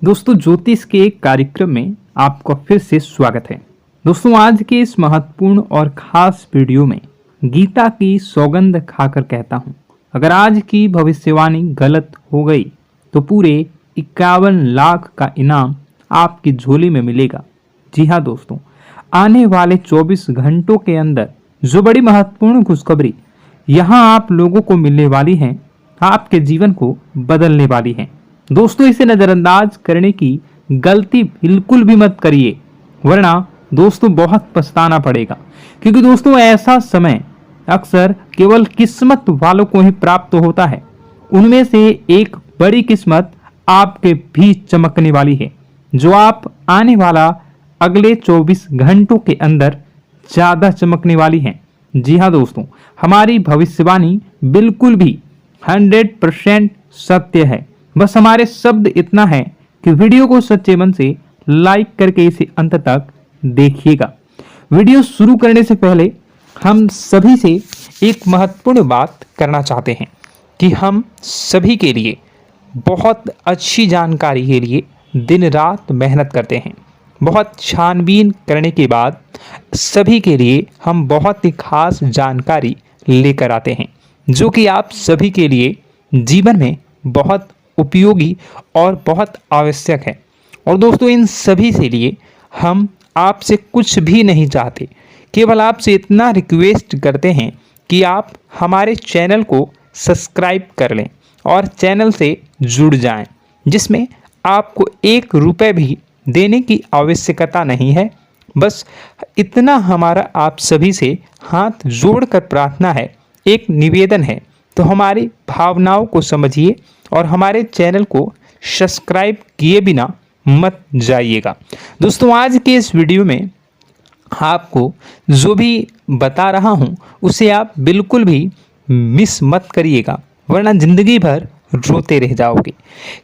दोस्तों, ज्योतिष के एक कार्यक्रम में आपका फिर से स्वागत है। दोस्तों, आज के इस महत्वपूर्ण और खास वीडियो में गीता की सौगंध खाकर कहता हूं, अगर आज की भविष्यवाणी गलत हो गई तो पूरे 51 लाख का इनाम आपकी झोली में मिलेगा। जी हाँ दोस्तों, आने वाले 24 घंटों के अंदर जो बड़ी महत्वपूर्ण खुशखबरी यहाँ आप लोगों को मिलने वाली है, आपके जीवन को बदलने वाली है। दोस्तों, इसे नजरअंदाज करने की गलती बिल्कुल भी मत करिए, वरना दोस्तों बहुत पछताना पड़ेगा। क्योंकि दोस्तों, ऐसा समय अक्सर केवल किस्मत वालों को ही प्राप्त होता है। उनमें से एक बड़ी किस्मत आपके भी चमकने वाली है, जो आप आने वाला अगले 24 घंटों के अंदर ज्यादा चमकने वाली है। जी हाँ दोस्तों, हमारी भविष्यवाणी बिल्कुल भी 100% सत्य है। बस हमारे शब्द इतना है कि वीडियो को सच्चे मन से लाइक करके इसे अंत तक देखिएगा। वीडियो शुरू करने से पहले हम सभी से एक महत्वपूर्ण बात करना चाहते हैं कि हम सभी के लिए बहुत अच्छी जानकारी के लिए दिन रात मेहनत करते हैं। बहुत छानबीन करने के बाद सभी के लिए हम बहुत ही खास जानकारी लेकर आते हैं, जो कि आप सभी के लिए जीवन में बहुत उपयोगी और बहुत आवश्यक है। और दोस्तों, इन सभी से लिए हम आपसे कुछ भी नहीं चाहते, केवल आपसे इतना रिक्वेस्ट करते हैं कि आप हमारे चैनल को सब्सक्राइब कर लें और चैनल से जुड़ जाएं, जिसमें आपको 1 रुपये भी देने की आवश्यकता नहीं है। बस इतना हमारा आप सभी से हाथ जोड़कर प्रार्थना है, एक निवेदन है। तो हमारी भावनाओं को समझिए और हमारे चैनल को सब्सक्राइब किए बिना मत जाइएगा। दोस्तों, आज के इस वीडियो में आपको जो भी बता रहा हूं उसे आप बिल्कुल भी मिस मत करिएगा, वरना ज़िंदगी भर रोते रह जाओगे।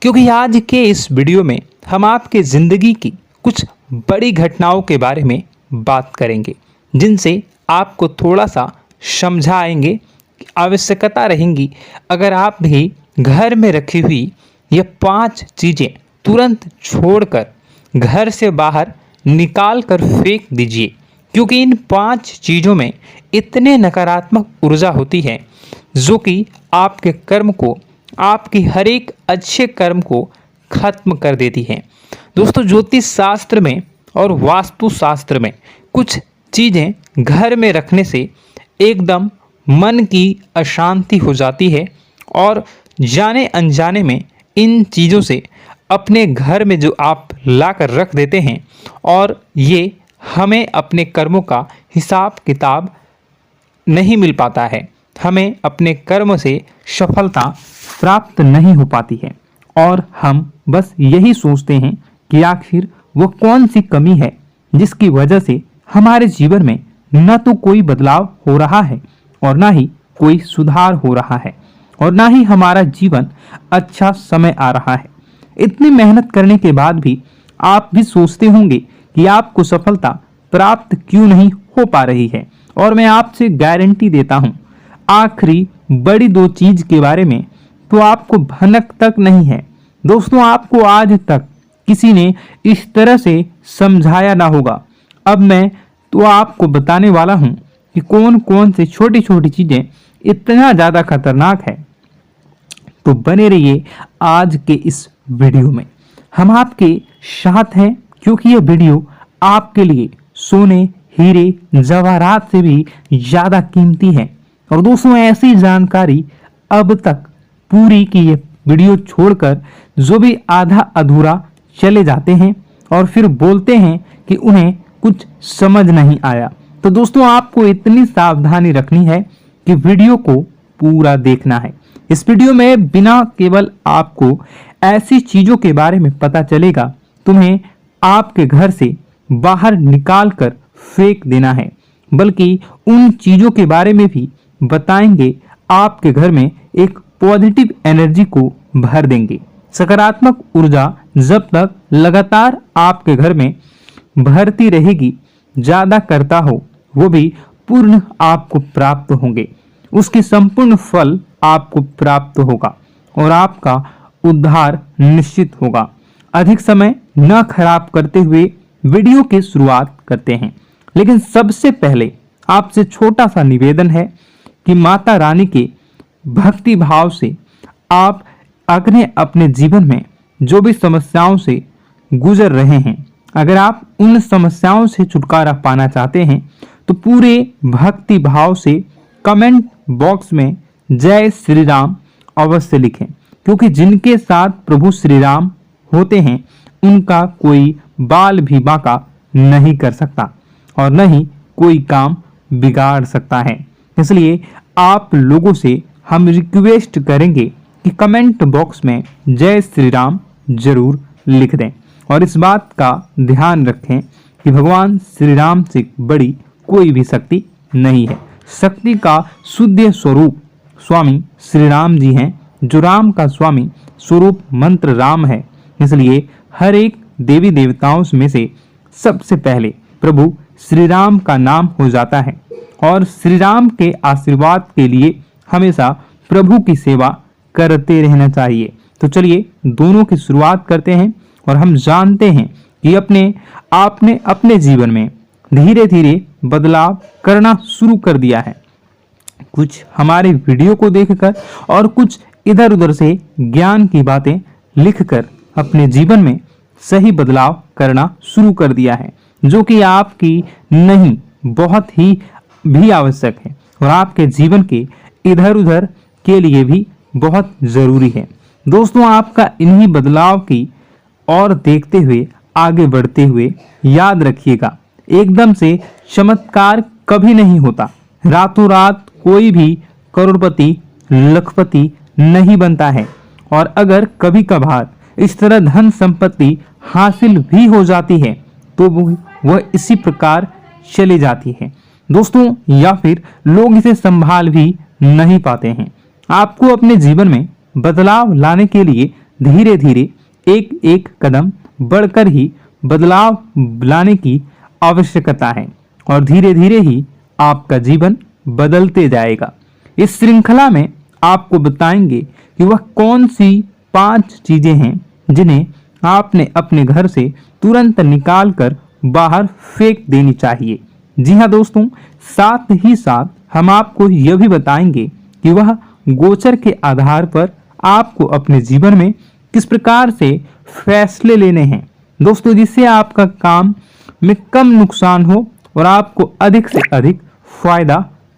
क्योंकि आज के इस वीडियो में हम आपके ज़िंदगी की कुछ बड़ी घटनाओं के बारे में बात करेंगे, जिनसे आपको थोड़ा सा समझाएंगे। आवश्यकता रहेंगी अगर आप भी घर में रखी हुई ये 5 चीज़ें तुरंत छोड़कर घर से बाहर निकाल कर फेंक दीजिए। क्योंकि इन 5 चीज़ों में इतने नकारात्मक ऊर्जा होती है, जो कि आपके कर्म को, आपकी हर एक अच्छे कर्म को खत्म कर देती है। दोस्तों, ज्योतिष शास्त्र में और वास्तु शास्त्र में कुछ चीज़ें घर में रखने से एकदम मन की अशांति हो जाती है, और जाने अनजाने में इन चीज़ों से अपने घर में जो आप लाकर रख देते हैं, और ये हमें अपने कर्मों का हिसाब किताब नहीं मिल पाता है, हमें अपने कर्म से सफलता प्राप्त नहीं हो पाती है। और हम बस यही सोचते हैं कि आखिर वो कौन सी कमी है जिसकी वजह से हमारे जीवन में न तो कोई बदलाव हो रहा है और ना ही कोई सुधार हो रहा है, और ना ही हमारा जीवन अच्छा समय आ रहा है। इतनी मेहनत करने के बाद भी आप भी सोचते होंगे कि आपको सफलता प्राप्त क्यों नहीं हो पा रही है। और मैं आपसे गारंटी देता हूं, आखिरी बड़ी 2 चीज के बारे में तो आपको भनक तक नहीं है। दोस्तों, आपको आज तक किसी ने इस तरह से समझाया ना होगा। अब मैं तो आपको बताने वाला हूं कि कौन कौन से छोटी छोटी चीजें इतना ज्यादा खतरनाक है। तो बने रहिए आज के इस वीडियो में, हम आपके साथ हैं। क्योंकि यह वीडियो आपके लिए सोने, हीरे, जवाहरात से भी ज्यादा कीमती है। और दोस्तों, ऐसी जानकारी अब तक पूरी की ये वीडियो छोड़कर जो भी आधा अधूरा चले जाते हैं और फिर बोलते हैं कि उन्हें कुछ समझ नहीं आया। तो दोस्तों, आपको इतनी सावधानी रखनी है कि वीडियो को पूरा देखना है। इस वीडियो में बिना केवल आपको ऐसी चीजों के बारे में पता चलेगा तुम्हें आपके घर से बाहर निकाल कर फेंक देना है, बल्कि उन चीजों के बारे में भी बताएंगे आपके घर में एक पॉजिटिव एनर्जी को भर देंगे। सकारात्मक ऊर्जा जब तक लगातार आपके घर में भरती रहेगी, ज्यादा करता हो, वो भी पूर्ण आपको प्राप्त होंगे। उसके संपूर्ण फल आपको प्राप्त होगा और आपका उद्धार निश्चित होगा। अधिक समय न खराब करते हुए वीडियो की शुरुआत करते हैं। लेकिन सबसे पहले आपसे छोटा सा निवेदन है कि माता रानी के भक्ति भाव से आप अपने जीवन में जो भी समस्याओं से गुजर रहे हैं, अगर आप उन समस्याओं से छुटकारा पाना चाहते हैं तो पूरे भक्ति भाव से कमेंट बॉक्स में जय श्री राम अवश्य लिखें, क्योंकि जिनके साथ प्रभु श्री राम होते हैं उनका कोई बाल भी बांका नहीं कर सकता और न ही कोई काम बिगाड़ सकता है। इसलिए आप लोगों से हम रिक्वेस्ट करेंगे कि कमेंट बॉक्स में जय श्री राम जरूर लिख दें और इस बात का ध्यान रखें कि भगवान श्री राम से बड़ी कोई भी शक्ति नहीं है। शक्ति का शुद्ध स्वरूप स्वामी श्री राम जी हैं, जो राम का स्वामी स्वरूप मंत्र राम है। इसलिए हर एक देवी देवताओं में से सबसे पहले प्रभु श्री राम का नाम हो जाता है और श्री राम के आशीर्वाद के लिए हमेशा प्रभु की सेवा करते रहना चाहिए। तो चलिए दोनों की शुरुआत करते हैं और हम जानते हैं कि आपने अपने जीवन में धीरे धीरे बदलाव करना शुरू कर दिया है। कुछ हमारे वीडियो को देखकर और कुछ इधर उधर से ज्ञान की बातें लिखकर अपने जीवन में सही बदलाव करना शुरू कर दिया है, जो कि आपकी नहीं बहुत ही भी आवश्यक है और आपके जीवन के इधर उधर के लिए भी बहुत जरूरी है। दोस्तों, आपका इन्हीं बदलाव की और देखते हुए आगे बढ़ते हुए याद रखिएगा, एकदम से चमत्कार कभी नहीं होता। रातों रात कोई भी करोड़पति लखपति नहीं बनता है और अगर कभी कभार इस तरह धन संपत्ति हासिल भी हो जाती है तो वह इसी प्रकार चली जाती है दोस्तों, या फिर लोग इसे संभाल भी नहीं पाते हैं। आपको अपने जीवन में बदलाव लाने के लिए धीरे धीरे एक एक कदम बढ़कर ही बदलाव लाने की आवश्यकता है और धीरे धीरे ही आपका जीवन बदलते जाएगा। इस श्रृंखला में आपको बताएंगे कि वह कौन सी 5 चीजें हैं जिन्हें आपने अपने घर से तुरंत निकाल कर बाहर फेंक देनी चाहिए। जी हाँ दोस्तों, साथ ही साथ हम आपको यह भी बताएंगे कि वह गोचर के आधार पर आपको अपने जीवन में किस प्रकार से फैसले लेने हैं दोस्तों, जिससे आपका काम में कम नुकसान हो और आपको अधिक से अधिक फायदा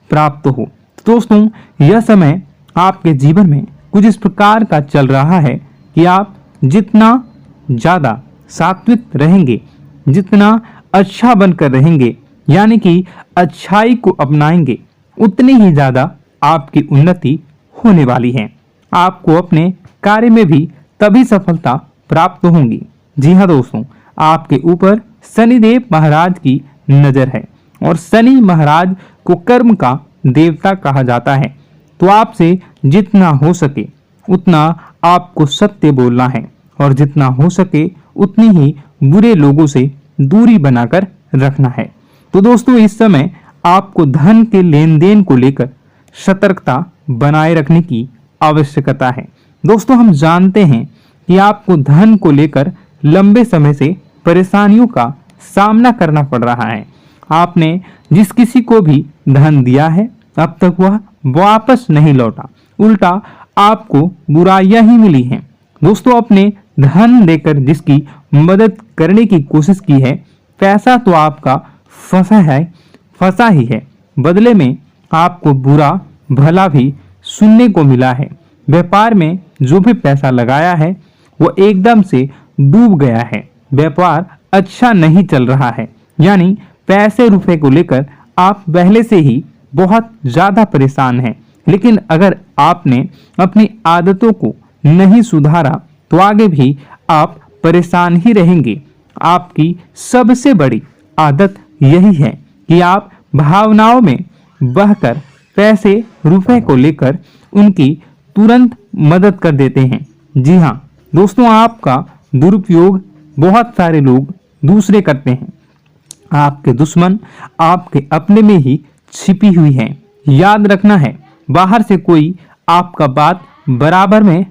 प्राप्त हो। दोस्तों, यह समय आपके जीवन में कुछ इस प्रकार का चल रहा है कि आप जितना ज्यादा सात्विक रहेंगे, जितना अच्छा बनकर रहेंगे, यानी कि अच्छाई को अपनाएंगे, उतनी ही ज्यादा आपकी उन्नति होने वाली है। आपको अपने कार्य में भी तभी सफलता प्राप्त होगी। जी हाँ दोस्तों, आपके ऊपर शनिदेव महाराज की नजर है और शनि महाराज को कर्म का देवता कहा जाता है। तो आपसे जितना हो सके उतना आपको सत्य बोलना है और जितना हो सके उतनी ही बुरे लोगों से दूरी बनाकर रखना है। तो दोस्तों, इस समय आपको धन के लेन देन को लेकर सतर्कता बनाए रखने की आवश्यकता है। दोस्तों, हम जानते हैं कि आपको धन को लेकर लंबे समय से परेशानियों का सामना करना पड़ रहा है। आपने जिस किसी को भी धन दिया है अब तक वह वापस नहीं लौटा, उल्टा आपको बुराइयां ही मिली हैं। दोस्तों, अपने धन देकर जिसकी मदद करने की कोशिश की है, पैसा तो आपका फंसा ही है, बदले में आपको बुरा भला भी सुनने को मिला है। व्यापार में जो भी पैसा लगाया है वो एकदम से डूब गया है, व्यापार अच्छा नहीं चल रहा है, यानी पैसे रुपए को लेकर आप पहले से ही बहुत ज्यादा परेशान हैं। लेकिन अगर आपने अपनी आदतों को नहीं सुधारा तो आगे भी आप परेशान ही रहेंगे। आपकी सबसे बड़ी आदत यही है कि आप भावनाओं में बहकर पैसे रुपए को लेकर उनकी तुरंत मदद कर देते हैं। जी हाँ दोस्तों, आपका दुरुपयोग बहुत सारे लोग दूसरे करते हैं। आपके दुश्मन आपके अपने में ही छिपी हुई हैं। याद रखना है, बाहर से कोई आपका बात बराबर में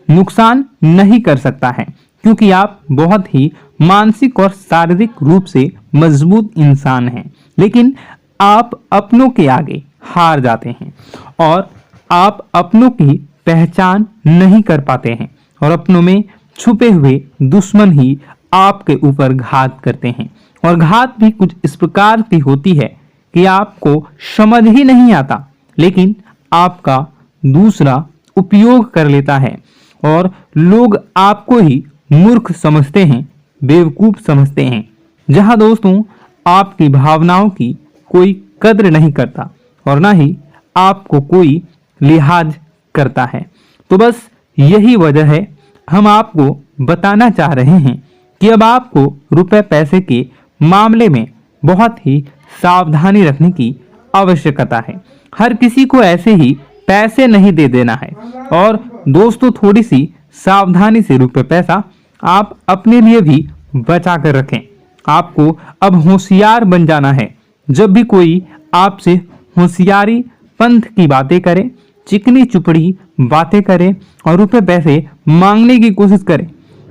नुकसान नहीं कर सकता है, क्योंकि आप बहुत ही मानसिक और शारीरिक रूप से मजबूत इंसान हैं, लेकिन आप अपनों के आगे हार जाते हैं और आप अपनों की पहचान नहीं कर पाते हैं और अपनों में छुपे हुए दुश्मन ही आपके ऊपर घात करते हैं। और घात भी कुछ इस प्रकार की होती है कि आपको समझ ही नहीं आता, लेकिन आपका दूसरा उपयोग कर लेता है और लोग आपको ही मूर्ख समझते हैं, बेवकूफ समझते हैं। जहां दोस्तों आपकी भावनाओं की कोई कद्र नहीं करता और ना ही आपको कोई लिहाज करता है। तो बस यही वजह है हम आपको बताना चाह रहे हैं कि अब आपको रुपए पैसे के मामले में बहुत ही सावधानी रखने की आवश्यकता है। हर किसी को ऐसे ही पैसे नहीं दे देना है और दोस्तों थोड़ी सी सावधानी से रुपए पैसा आप अपने लिए भी बचा कर रखें। आपको अब होशियार बन जाना है। जब भी कोई आपसे होशियारी पंथ की बातें करे, चिकनी चुपड़ी बातें करे और रुपए पैसे मांगने की कोशिश करे,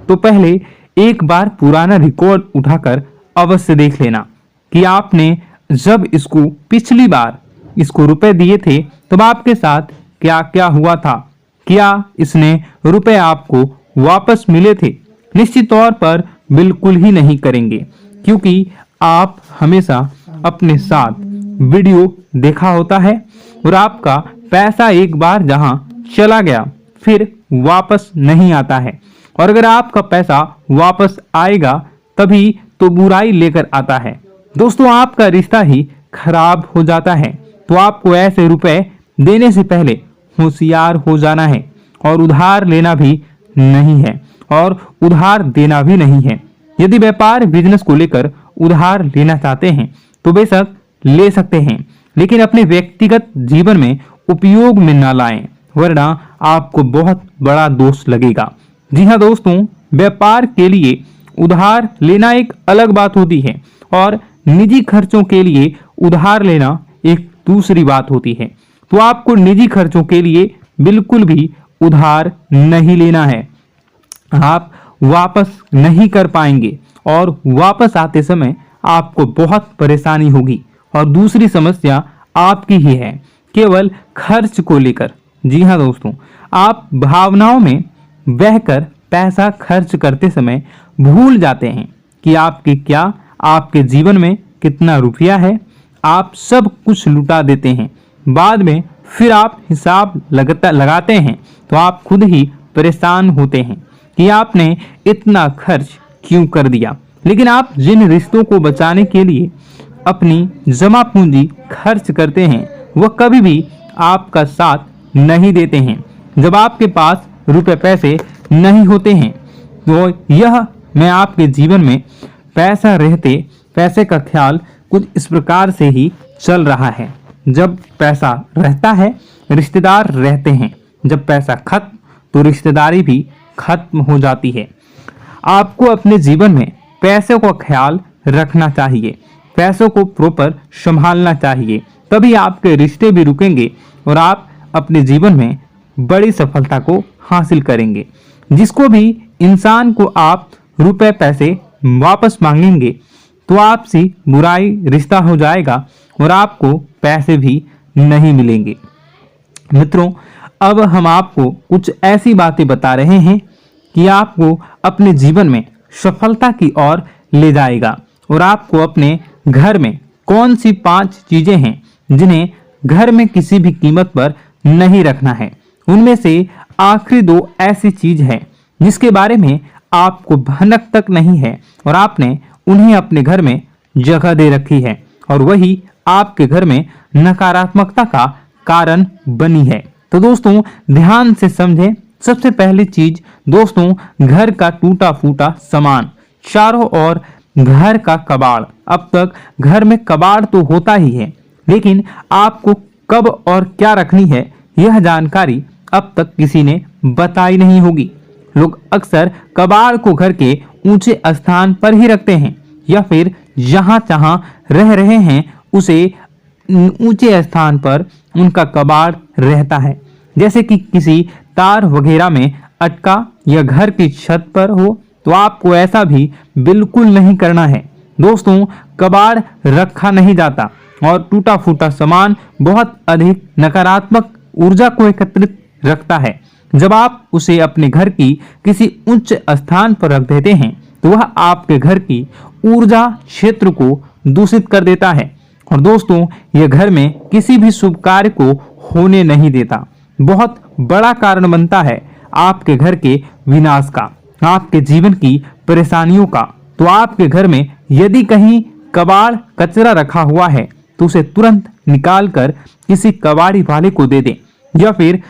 तो पहले एक बार पुराना रिकॉर्ड उठाकर अवश्य देख लेना कि आपने जब इसको पिछली बार इसको रुपए दिए थे तब आपके साथ क्या क्या हुआ था, क्या इसने रुपए आपको वापस मिले थे। निश्चित तौर पर बिल्कुल ही नहीं करेंगे, क्योंकि आप हमेशा अपने साथ वीडियो देखा होता है और आपका पैसा एक बार जहां चला गया फिर वापस नहीं आता है, और अगर आपका पैसा वापस आएगा तभी तो बुराई लेकर आता है। दोस्तों आपका रिश्ता ही खराब हो जाता है। तो आपको ऐसे रुपए देने से पहले होशियार हो जाना है और उधार लेना भी नहीं है और उधार देना भी नहीं है। यदि व्यापार बिजनेस को लेकर उधार लेना चाहते हैं तो बेशक ले सकते हैं, लेकिन अपने व्यक्तिगत जीवन में उपयोग में ना लाएं, वरना आपको बहुत बड़ा दोष लगेगा। जी हाँ दोस्तों, व्यापार के लिए उधार लेना एक अलग बात होती है और निजी खर्चों के लिए उधार लेना एक दूसरी बात होती है। तो आपको निजी खर्चों के लिए बिल्कुल भी उधार नहीं लेना है। आप वापस नहीं कर पाएंगे और वापस आते समय आपको बहुत परेशानी होगी। और दूसरी समस्या आपकी ही है, केवल खर्च को लेकर। जी हाँ दोस्तों, आप भावनाओं में बहकर पैसा खर्च करते समय भूल जाते हैं कि आपके जीवन में कितना रुपया है। आप सब कुछ लुटा देते हैं, बाद में फिर आप हिसाब लगाते हैं तो आप खुद ही परेशान होते हैं कि आपने इतना खर्च क्यों कर दिया। लेकिन आप जिन रिश्तों को बचाने के लिए अपनी जमा पूंजी खर्च करते हैं वह कभी भी आपका साथ नहीं देते हैं। जब आपके पास रुपए पैसे नहीं होते हैं तो यह मैं आपके जीवन में पैसा रहते पैसे का ख्याल कुछ इस प्रकार से ही चल रहा है। जब पैसा रहता है रिश्तेदार रहते हैं, जब पैसा खत्म तो रिश्तेदारी भी खत्म हो जाती है। आपको अपने जीवन में पैसों का ख्याल रखना चाहिए, पैसों को प्रॉपर संभालना चाहिए, तभी आपके रिश्ते भी रुकेंगे और आप अपने जीवन में बड़ी सफलता को हासिल करेंगे। जिसको भी इंसान को आप रुपए पैसे वापस मांगेंगे तो आपसी बुराई रिश्ता हो जाएगा और आपको पैसे भी नहीं मिलेंगे। मित्रों, अब हम आपको कुछ ऐसी बातें बता रहे हैं कि आपको अपने जीवन में सफलता की ओर ले जाएगा। और आपको अपने घर में कौन सी 5 चीजें हैं जिन्हें घर में किसी भी कीमत पर नहीं रखना है। उनमें से आखिरी 2 ऐसी चीज है जिसके बारे में आपको भनक तक नहीं है और आपने उन्हें अपने घर में जगह दे रखी है और वही आपके घर में नकारात्मकता का कारण बनी है। तो दोस्तों ध्यान से समझें। सबसे पहली चीज दोस्तों, घर का टूटा फूटा सामान, चारों ओर घर का कबाड़। अब तक घर में कबाड़ तो होता ही है, लेकिन आपको कब और क्या रखनी है यह जानकारी अब तक किसी ने बताई नहीं होगी। लोग अक्सर कबाड़ को घर के ऊंचे स्थान पर ही रखते हैं या फिर जहां तहां रह रहे हैं उसे ऊंचे स्थान पर उनका कबाड़ रहता है, जैसे कि किसी तार वगैरह में अटका या घर की छत पर हो तो आपको ऐसा भी बिल्कुल नहीं करना है। दोस्तों, कबाड़ रखा नहीं जाता और टूटा फूटा सामान बहुत अधिक नकारात्मक ऊर्जा को एकत्रित रखता है। जब आप उसे अपने घर की किसी उच्च स्थान पर रख देते हैं तो वह आपके घर की ऊर्जा क्षेत्र को दूषित कर देता है और दोस्तों, यह घर में किसी भी शुभ कार्य को होने नहीं देता। बहुत बड़ा कारण बनता है आपके घर के विनाश का, आपके जीवन की परेशानियों का। तो आपके घर में यदि कहीं कबाड़ कचरा रखा हुआ है तो उसे तुरंत निकाल कर किसी कबाड़ी वाले को दे दें या फिर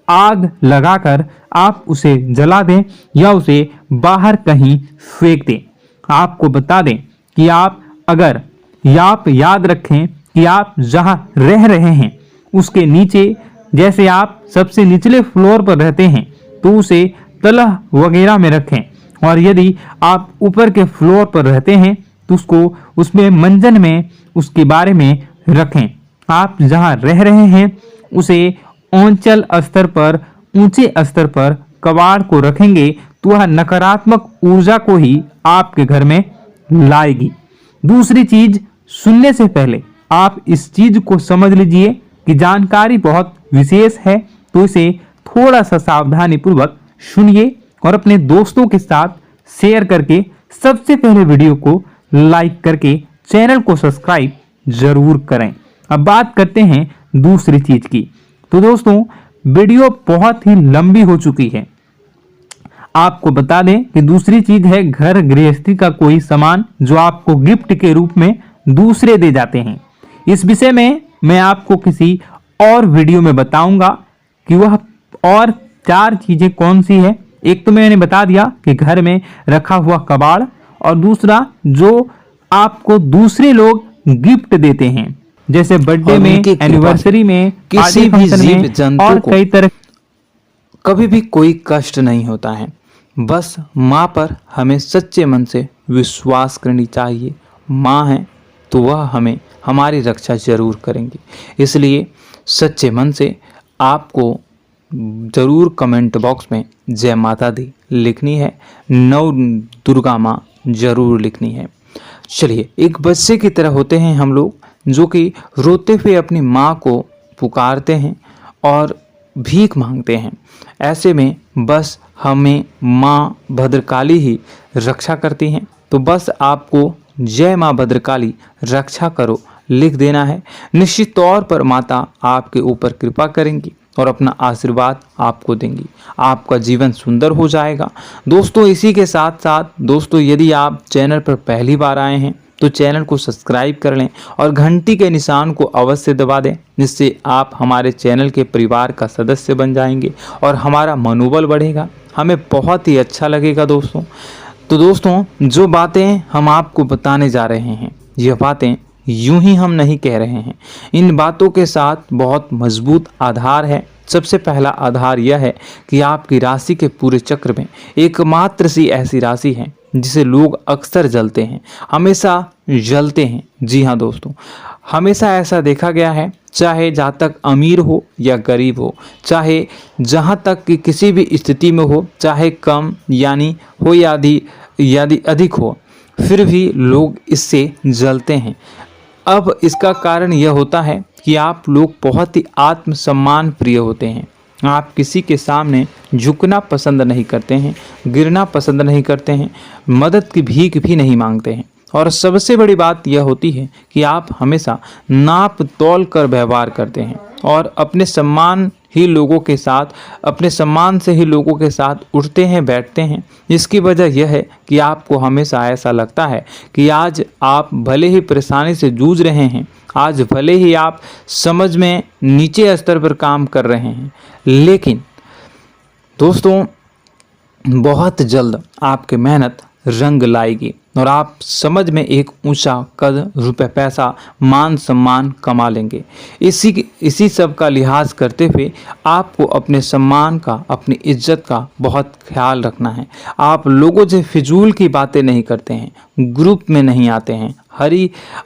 आग लगाकर आप उसे जला दें या उसे बाहर कहीं फेंक दें। आपको बता दें कि आप याद रखें कि आप जहां रह रहे हैं उसके नीचे, जैसे आप सबसे निचले फ्लोर पर रहते हैं तो उसे तलह वगैरह में रखें, और यदि आप ऊपर के फ्लोर पर रहते हैं तो उसको उसमें मंजन में उसके बारे में रखें। आप जहां रह रहे हैं उसे औंचल स्तर पर, ऊंचे स्तर पर कबाड़ को रखेंगे तो वह नकारात्मक ऊर्जा को ही आपके घर में लाएगी। दूसरी चीज, सुनने से पहले आप इस चीज को समझ लीजिए कि जानकारी बहुत विशेष है, तो इसे थोड़ा सा सावधानी पूर्वक सुनिए और अपने दोस्तों के साथ शेयर करके सबसे पहले वीडियो को लाइक करके चैनल को सब्सक्राइब जरूर करें। अब बात करते हैं दूसरी चीज की। तो दोस्तों, वीडियो बहुत ही लंबी हो चुकी है। आपको बता दें कि दूसरी चीज है घर गृहस्थी का कोई सामान जो आपको गिफ्ट के रूप में दूसरे दे जाते हैं। इस विषय में मैं आपको किसी और वीडियो में बताऊंगा कि वह और 4 चीजें कौन सी है। एक तो मैंने बता दिया कि घर में रखा हुआ कबाड़, और दूसरा जो आपको दूसरे लोग गिफ्ट देते हैं, जैसे बर्थडे में, एनिवर्सरी में, किसी भी जीव जंतु और कई तरह। कभी भी कोई कष्ट नहीं होता है। बस माँ पर हमें सच्चे मन से विश्वास करनी चाहिए। माँ है तो वह हमें हमारी रक्षा जरूर करेंगी। इसलिए सच्चे मन से आपको जरूर कमेंट बॉक्स में जय माता दी लिखनी है, नव दुर्गा माँ जरूर लिखनी है। चलिए, एक बच्चे की तरह होते हैं हम लोग, जो कि रोते हुए अपनी माँ को पुकारते हैं और भीख मांगते हैं। ऐसे में बस हमें माँ भद्रकाली ही रक्षा करती हैं। तो बस आपको जय माँ भद्रकाली रक्षा करो लिख देना है। निश्चित तौर पर माता आपके ऊपर कृपा करेंगी और अपना आशीर्वाद आपको देंगी। आपका जीवन सुंदर हो जाएगा। दोस्तों, इसी के साथ साथ दोस्तों, यदि आप चैनल पर पहली बार आए हैं तो चैनल को सब्सक्राइब कर लें और घंटी के निशान को अवश्य दबा दें, जिससे आप हमारे चैनल के परिवार का सदस्य बन जाएंगे और हमारा मनोबल बढ़ेगा। हमें बहुत ही अच्छा लगेगा दोस्तों। तो दोस्तों, जो बातें हम आपको बताने जा रहे हैं, यह बातें यूं ही हम नहीं कह रहे हैं। इन बातों के साथ बहुत मजबूत आधार है। सबसे पहला आधार यह है कि आपकी राशि के पूरे चक्र में एकमात्र सी ऐसी राशि है जिसे लोग अक्सर जलते हैं, हमेशा जलते हैं। जी हाँ दोस्तों, हमेशा ऐसा देखा गया है, चाहे जातक अमीर हो या गरीब हो, चाहे जहाँ तक कि किसी भी स्थिति में हो, चाहे कम यानी हो या अधिक हो, फिर भी लोग इससे जलते हैं। अब इसका कारण यह होता है कि आप लोग बहुत ही आत्मसम्मान प्रिय होते हैं। आप किसी के सामने झुकना पसंद नहीं करते हैं, गिरना पसंद नहीं करते हैं, मदद की भीख भी नहीं मांगते हैं। और सबसे बड़ी बात यह होती है कि आप हमेशा नाप तोल कर व्यवहार करते हैं और अपने सम्मान से ही लोगों के साथ उठते हैं, बैठते हैं। इसकी वजह यह है कि आपको हमेशा ऐसा लगता है कि आज आप भले ही परेशानी से जूझ रहे हैं, आज भले ही आप समझ में नीचे स्तर पर काम कर रहे हैं, लेकिन दोस्तों, बहुत जल्द आपकी मेहनत रंग लाएगी और आप समझ में एक ऊंचा कद, रुपए, पैसा, मान सम्मान कमा लेंगे। इसी सब का लिहाज करते हुए आपको अपने सम्मान का, अपनी इज्जत का बहुत ख्याल रखना है। आप लोगों से फिजूल की बातें नहीं करते हैं, ग्रुप में नहीं आते हैं,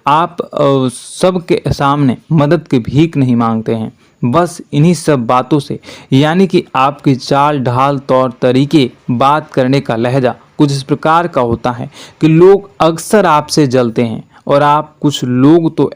आप सबके सामने मदद की भीख नहीं मांगते हैं। बस इन्हीं सब बातों से, यानी कि आपकी चाल ढाल, तौर तरीके, बात करने का लहजा कुछ इस प्रकार का होता है कि लोग अक्सर आपसे जलते हैं और कुछ लोग तो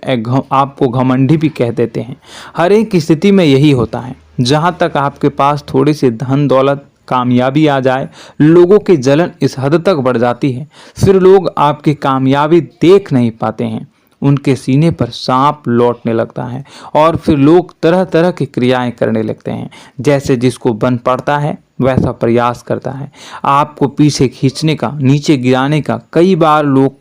आपको घमंडी भी कह देते हैं। हर एक स्थिति में यही होता है। जहाँ तक आपके पास थोड़ी सी धन दौलत कामयाबी आ जाए, लोगों की जलन इस हद तक बढ़ जाती है, फिर लोग आपकी कामयाबी देख नहीं पाते हैं। उनके सीने पर सांप लौटने लगता है और फिर लोग तरह तरह की क्रियाएं करने लगते हैं। जैसे जिसको बन पड़ता है वैसा प्रयास करता है। आपको पीछे खींचने का, नीचे गिराने का कई बार लोग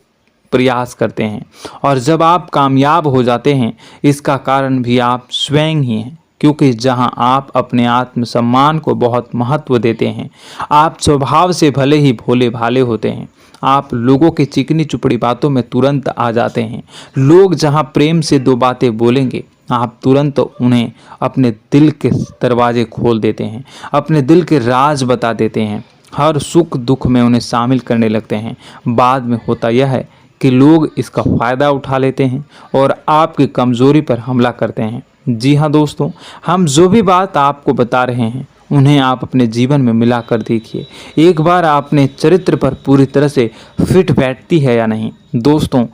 प्रयास करते हैं और जब आप कामयाब हो जाते हैं, इसका कारण भी आप स्वयं ही हैं। क्योंकि जहां आप अपने आत्मसम्मान को बहुत महत्व देते हैं, आप स्वभाव से भले ही भोले भाले होते हैं, आप लोगों की चिकनी चुपड़ी बातों में तुरंत आ जाते हैं। लोग जहां प्रेम से दो बातें बोलेंगे, आप तुरंत उन्हें अपने दिल के दरवाजे खोल देते हैं, अपने दिल के राज बता देते हैं, हर सुख दुख में उन्हें शामिल करने लगते हैं। बाद में होता यह है कि लोग इसका फ़ायदा उठा लेते हैं और आपकी कमज़ोरी पर हमला करते हैं। जी हाँ दोस्तों, हम जो भी बात आपको बता रहे हैं उन्हें आप अपने जीवन में मिलाकर देखिए। एक बार आपने चरित्र पर पूरी तरह से फिट बैठती है या नहीं। दोस्तों,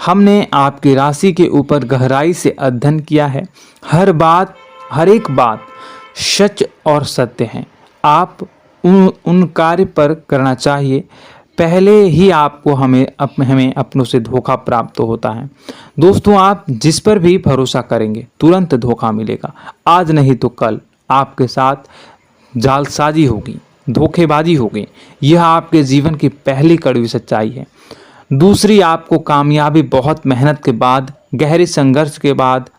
हमने आपकी राशि के ऊपर गहराई से अध्ययन किया है। हर एक बात सच और सत्य है। आप उन कार्य पर करना चाहिए, पहले ही आपको हमें अपनों से धोखा प्राप्त होता है। दोस्तों, आप जिस पर भी भरोसा करेंगे तुरंत धोखा मिलेगा। आज नहीं तो कल आपके साथ जालसाजी होगी, धोखेबाजी होगी। यह आपके जीवन की पहली कड़वी सच्चाई है। दूसरी, आपको कामयाबी बहुत मेहनत के बाद, गहरे संघर्ष के बाद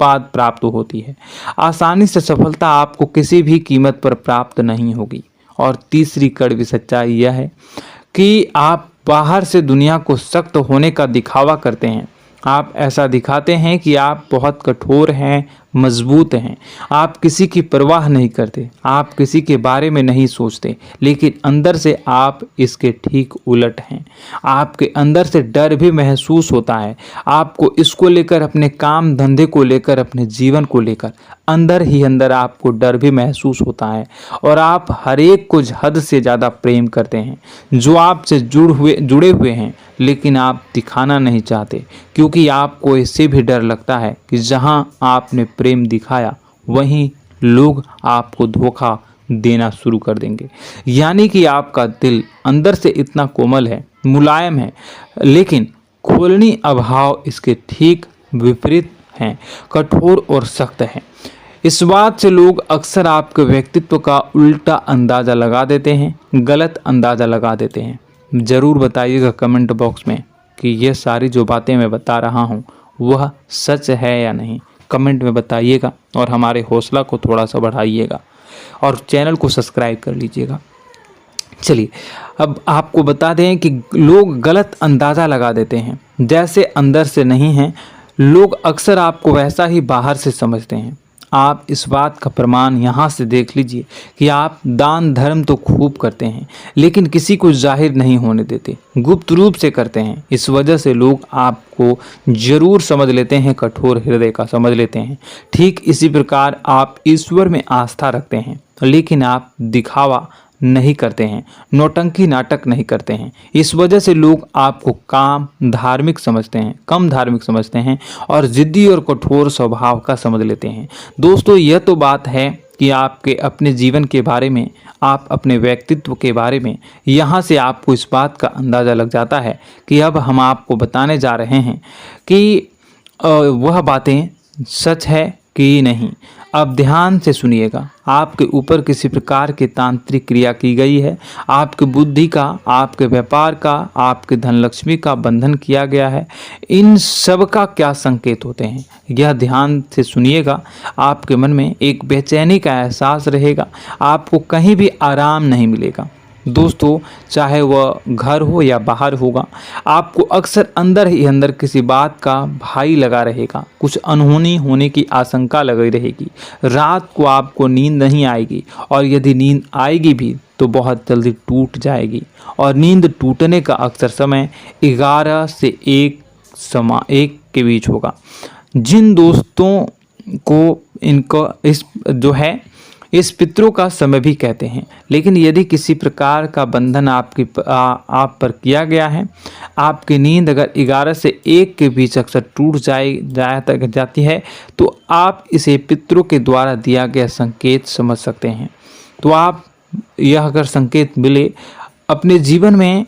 प्राप्त होती है। आसानी से सफलता आपको किसी भी कीमत पर प्राप्त नहीं होगी। और तीसरी कड़वी सच्चाई यह है कि आप बाहर से दुनिया को सख्त होने का दिखावा करते हैं। आप ऐसा दिखाते हैं कि आप बहुत कठोर हैं, मजबूत हैं। आप किसी की परवाह नहीं करते, आप किसी के बारे में नहीं सोचते, लेकिन अंदर से आप इसके ठीक उलट हैं। आपके अंदर से डर भी महसूस होता है। आपको इसको लेकर, अपने काम धंधे को लेकर, अपने जीवन को लेकर अंदर ही अंदर आपको डर भी महसूस होता है। और आप हर एक को हद से ज़्यादा प्रेम करते हैं, जो आपसे जुड़े हुए हैं, लेकिन आप दिखाना नहीं चाहते, क्योंकि आपको इससे भी डर लगता है कि जहां आपने प्रेम दिखाया वहीं लोग आपको धोखा देना शुरू कर देंगे। यानी कि आपका दिल अंदर से इतना कोमल है, मुलायम है, लेकिन खोलनी अभाव इसके ठीक विपरीत हैं, कठोर और सख्त है। इस बात से लोग अक्सर आपके व्यक्तित्व का उल्टा अंदाज़ा लगा देते हैं, गलत अंदाज़ा लगा देते हैं। ज़रूर बताइएगा कमेंट बॉक्स में कि ये सारी जो बातें मैं बता रहा हूँ वह सच है या नहीं। कमेंट में बताइएगा और हमारे हौसला को थोड़ा सा बढ़ाइएगा और चैनल को सब्सक्राइब कर लीजिएगा। चलिए, अब आपको बता दें कि लोग गलत अंदाज़ा लगा देते हैं। जैसे अंदर से नहीं हैं, लोग अक्सर आपको वैसा ही बाहर से समझते हैं। आप इस बात का प्रमाण यहाँ से देख लीजिए कि आप दान धर्म तो खूब करते हैं, लेकिन किसी को जाहिर नहीं होने देते, गुप्त रूप से करते हैं। इस वजह से लोग आपको जरूर समझ लेते हैं, कठोर हृदय का समझ लेते हैं। ठीक इसी प्रकार आप ईश्वर में आस्था रखते हैं, लेकिन आप दिखावा नहीं करते हैं, नौटंकी नाटक नहीं करते हैं। इस वजह से लोग आपको कम धार्मिक समझते हैं और जिद्दी और कठोर स्वभाव का समझ लेते हैं। दोस्तों, यह तो बात है कि आपके अपने जीवन के बारे में, आप अपने व्यक्तित्व के बारे में, यहाँ से आपको इस बात का अंदाज़ा लग जाता है कि अब हम आपको बताने जा रहे हैं कि वह बातें सच है कि नहीं। अब ध्यान से सुनिएगा। आपके ऊपर किसी प्रकार की तांत्रिक क्रिया की गई है, आपकी बुद्धि का, आपके व्यापार का, आपके धनलक्ष्मी का बंधन किया गया है। इन सब का क्या संकेत होते हैं, यह ध्यान से सुनिएगा। आपके मन में एक बेचैनी का एहसास रहेगा, आपको कहीं भी आराम नहीं मिलेगा। दोस्तों, चाहे वह घर हो या बाहर होगा, आपको अक्सर अंदर ही अंदर किसी बात का भय लगा रहेगा, कुछ अनहोनी होने की आशंका लगी रहेगी। रात को आपको नींद नहीं आएगी, और यदि नींद आएगी भी तो बहुत जल्दी टूट जाएगी। और नींद टूटने का अक्सर समय 11 से 1 के बीच होगा। जिन दोस्तों को इस पितरों का समय भी कहते हैं। लेकिन यदि किसी प्रकार का बंधन आप पर किया गया है, आपकी नींद अगर 11 से 1 के बीच अक्सर टूट जाती है, तो आप इसे पितरों के द्वारा दिया गया संकेत समझ सकते हैं। तो आप यह अगर संकेत मिले अपने जीवन में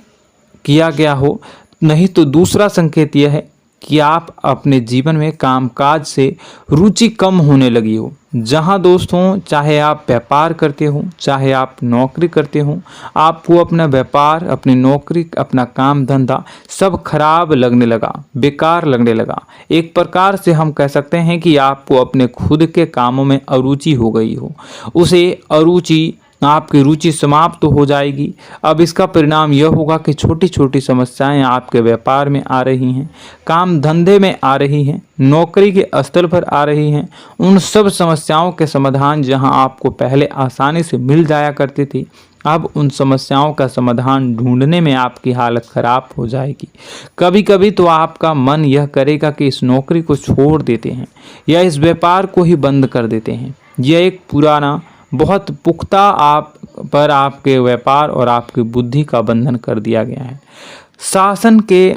किया गया हो, नहीं तो दूसरा संकेत यह है कि आप अपने जीवन में कामकाज से रुचि कम होने लगी हो। जहां दोस्तों, चाहे आप व्यापार करते हो, चाहे आप नौकरी करते हो, आपको अपना व्यापार, अपनी नौकरी, अपना काम धंधा सब खराब लगने लगा, बेकार लगने लगा। एक प्रकार से हम कह सकते हैं कि आपको अपने खुद के कामों में अरुचि हो गई हो। उसे अरुचि, आपकी रुचि समाप्त हो जाएगी। अब इसका परिणाम यह होगा कि छोटी छोटी समस्याएं आपके व्यापार में आ रही हैं, काम धंधे में आ रही हैं, नौकरी के स्तर पर आ रही हैं। उन सब समस्याओं के समाधान जहां आपको पहले आसानी से मिल जाया करती थी, अब उन समस्याओं का समाधान ढूंढने में आपकी हालत खराब हो जाएगी। कभी कभी तो आपका मन यह करेगा कि इस नौकरी को छोड़ देते हैं या इस व्यापार को ही बंद कर देते हैं। यह एक पुराना, बहुत पुख्ता आप पर आपके व्यापार और आपकी बुद्धि का बंधन कर दिया गया है। शासन के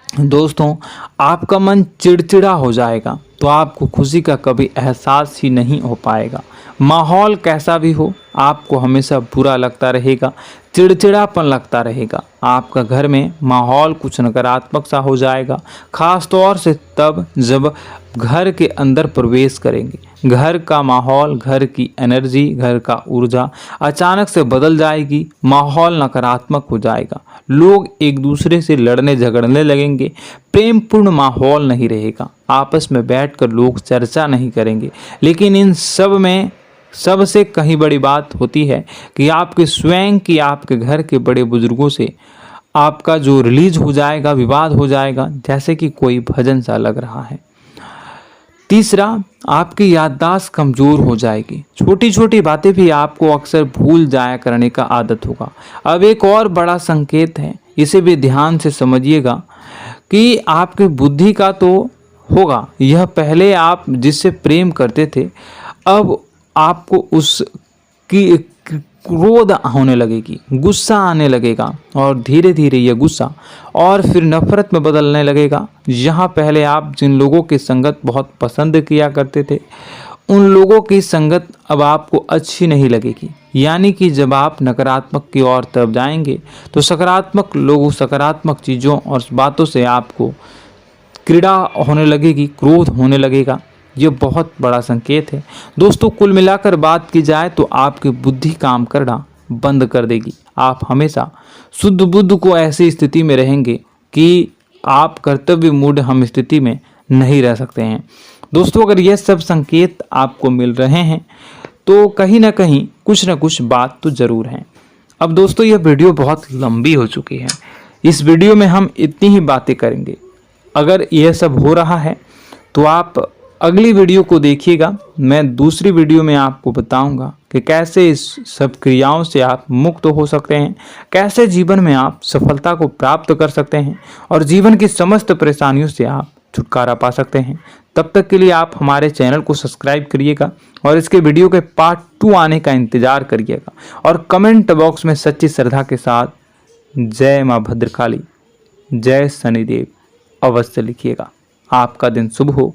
दोस्तों, आपका मन चिड़चिड़ा हो जाएगा, तो आपको खुशी का कभी एहसास ही नहीं हो पाएगा। माहौल कैसा भी हो, आपको हमेशा बुरा लगता रहेगा, चिड़चिड़ापन लगता रहेगा। आपका घर में माहौल कुछ नकारात्मक सा हो जाएगा, खास तौर से तब जब घर के अंदर प्रवेश करेंगे। घर का माहौल, घर की एनर्जी, घर का ऊर्जा अचानक से बदल जाएगी, माहौल नकारात्मक हो जाएगा। लोग एक दूसरे से लड़ने झगड़ने लगेंगे, प्रेमपूर्ण माहौल नहीं रहेगा, आपस में बैठकर लोग चर्चा नहीं करेंगे। लेकिन इन सब में सबसे कहीं बड़ी बात होती है कि आपके स्वयं की, आपके घर के बड़े बुजुर्गों से आपका जो रिलीज हो जाएगा, विवाद हो जाएगा, जैसे कि कोई भजन सा लग रहा है। तीसरा, आपकी याददाश्त कमजोर हो जाएगी। छोटी छोटी बातें भी आपको अक्सर भूल जाया करने का आदत होगा। अब एक और बड़ा संकेत है, इसे भी ध्यान से समझिएगा कि आपकी बुद्धि का तो होगा, यह पहले आप जिससे प्रेम करते थे, अब आपको उसकी क्रोध होने लगेगी, गुस्सा आने लगेगा, और धीरे धीरे यह गुस्सा और फिर नफरत में बदलने लगेगा। यहाँ पहले आप जिन लोगों की संगत बहुत पसंद किया करते थे, उन लोगों की संगत अब आपको अच्छी नहीं लगेगी। यानी कि जब आप नकारात्मक की ओर तरफ जाएंगे, तो सकारात्मक लोगों, सकारात्मक चीज़ों और बातों से आपको क्रीड़ा होने लगेगी, क्रोध होने लगेगा। ये बहुत बड़ा संकेत है दोस्तों। कुल मिलाकर बात की जाए तो आपकी बुद्धि काम करना बंद कर देगी। आप हमेशा शुद्ध बुद्ध को ऐसी स्थिति में रहेंगे कि आप कर्तव्य मूढ़ हम स्थिति में नहीं रह सकते हैं। दोस्तों, अगर यह सब संकेत आपको मिल रहे हैं तो कहीं ना कहीं कुछ ना कुछ बात तो ज़रूर है। अब दोस्तों, यह वीडियो बहुत लंबी हो चुकी है, इस वीडियो में हम इतनी ही बातें करेंगे। अगर यह सब हो रहा है तो आप अगली वीडियो को देखिएगा। मैं दूसरी वीडियो में आपको बताऊंगा कि कैसे इस सब क्रियाओं से आप मुक्त हो सकते हैं, कैसे जीवन में आप सफलता को प्राप्त कर सकते हैं और जीवन की समस्त परेशानियों से आप छुटकारा पा सकते हैं। तब तक के लिए आप हमारे चैनल को सब्सक्राइब करिएगा और इसके वीडियो के पार्ट 2 आने का इंतजार करिएगा। और कमेंट बॉक्स में सच्ची श्रद्धा के साथ जय माँ भद्रकाली, जय शनिदेव अवश्य लिखिएगा। आपका दिन शुभ हो।